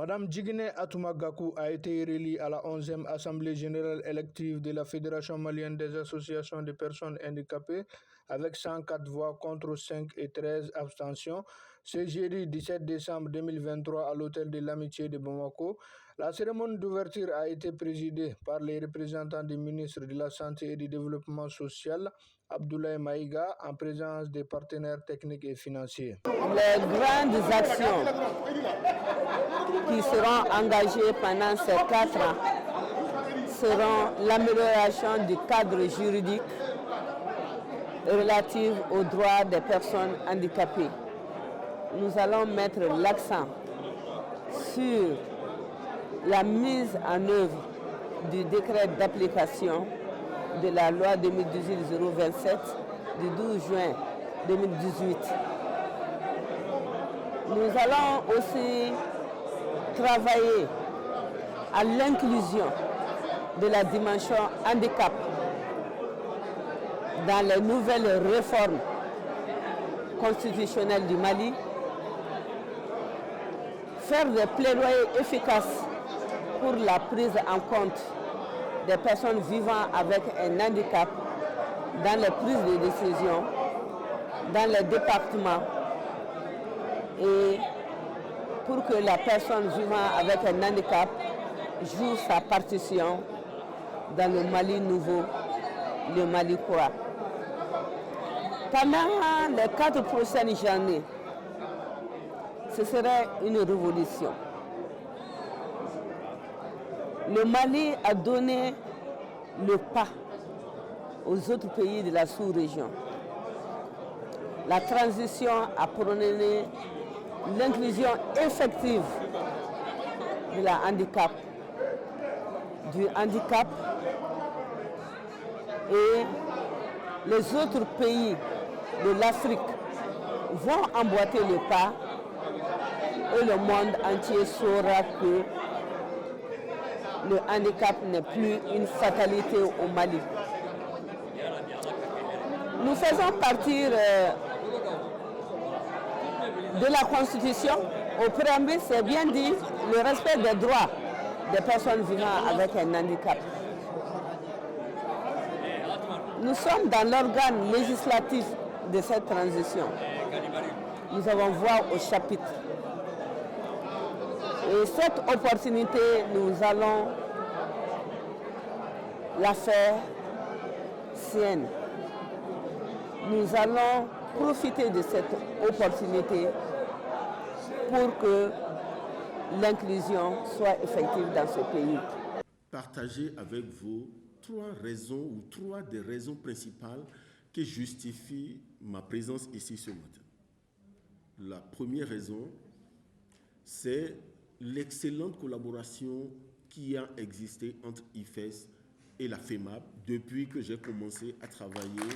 Madame Djigné Atouma Gakou a été réélue à la 11e Assemblée générale élective de la Fédération malienne des associations de personnes handicapées avec 104 voix contre 5 et 13 abstentions. Ce jeudi 17 décembre 2023 à l'hôtel de l'Amitié de Bamako. La cérémonie d'ouverture a été présidée par les représentants du ministre de la Santé et du Développement social, Abdoulaye Maïga, en présence des partenaires techniques et financiers. Les grandes actions qui seront engagées pendant ces 4 ans seront l'amélioration du cadre juridique relatif aux droits des personnes handicapées. Nous allons mettre l'accent sur la mise en œuvre du décret d'application de la loi 2018-027 du 12 juin 2018. Nous allons aussi travailler à l'inclusion de la dimension handicap dans les nouvelles réformes constitutionnelles du Mali, faire des plaidoyers efficaces pour la prise en compte des personnes vivant avec un handicap dans les prises de décision, dans les départements, et pour que la personne vivant avec un handicap joue sa partition dans le Mali nouveau, le Mali quoi. Pendant les 4 prochaines journées, ce serait une révolution. Le Mali a donné le pas aux autres pays de la sous-région. La transition a prôné l'inclusion effective de la handicap, du handicap, et les autres pays de l'Afrique vont emboîter le pas et le monde entier saura que le handicap n'est plus une fatalité au Mali. Nous faisons partir de la Constitution. Au préambule, c'est bien dit le respect des droits des personnes vivant avec un handicap. Nous sommes dans l'organe législatif de cette transition. Nous avons voix au chapitre. Et cette opportunité, nous allons la faire sienne. Nous allons profiter de cette opportunité pour que l'inclusion soit effective dans ce pays. Partager avec vous 3 raisons ou 3 des raisons principales qui justifient ma présence ici ce matin. La première raison, c'est l'excellente collaboration qui a existé entre IFES et la FEMAP depuis que j'ai commencé à travailler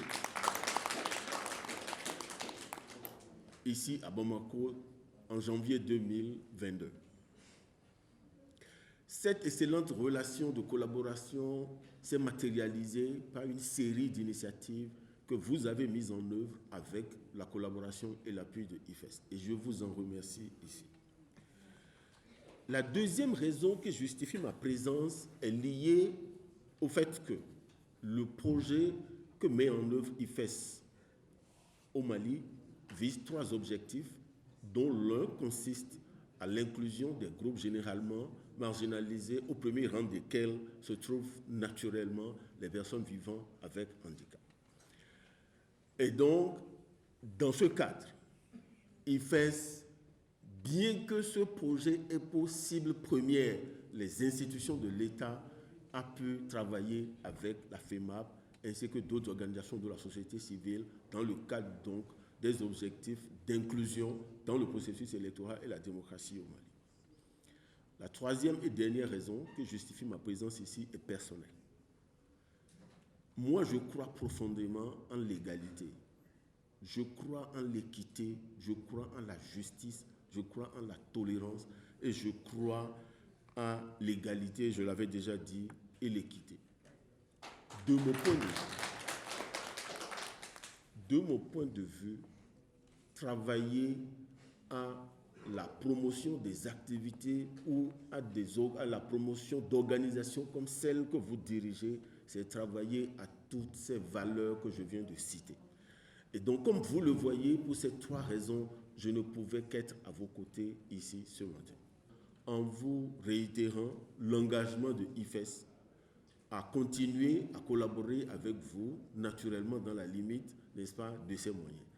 ici à Bamako en janvier 2022. Cette excellente relation de collaboration s'est matérialisée par une série d'initiatives que vous avez mises en œuvre avec la collaboration et l'appui de IFES. Et je vous en remercie ici. La deuxième raison qui justifie ma présence est liée au fait que le projet que met en œuvre IFES au Mali vise 3 objectifs, dont l'un consiste à l'inclusion des groupes généralement marginalisés, au premier rang desquels se trouvent naturellement les personnes vivant avec handicap. Et donc, dans ce cadre, IFES, bien que ce projet ait pour cible première les institutions de l'État, a pu travailler avec la FEMAP ainsi que d'autres organisations de la société civile dans le cadre donc des objectifs d'inclusion dans le processus électoral et la démocratie au Mali. La troisième et dernière raison qui justifie ma présence ici est personnelle. Moi, je crois profondément en l'égalité. Je crois en l'équité, je crois en la justice, je crois en la tolérance et je crois en l'égalité, je l'avais déjà dit, et l'équité. De mon point de vue, travailler à la promotion des activités ou à la promotion d'organisations comme celle que vous dirigez, c'est travailler à toutes ces valeurs que je viens de citer. Et donc, comme vous le voyez, pour ces 3 raisons, je ne pouvais qu'être à vos côtés ici ce matin. En vous réitérant l'engagement de IFES à continuer à collaborer avec vous, naturellement dans la limite, n'est-ce pas, de ses moyens.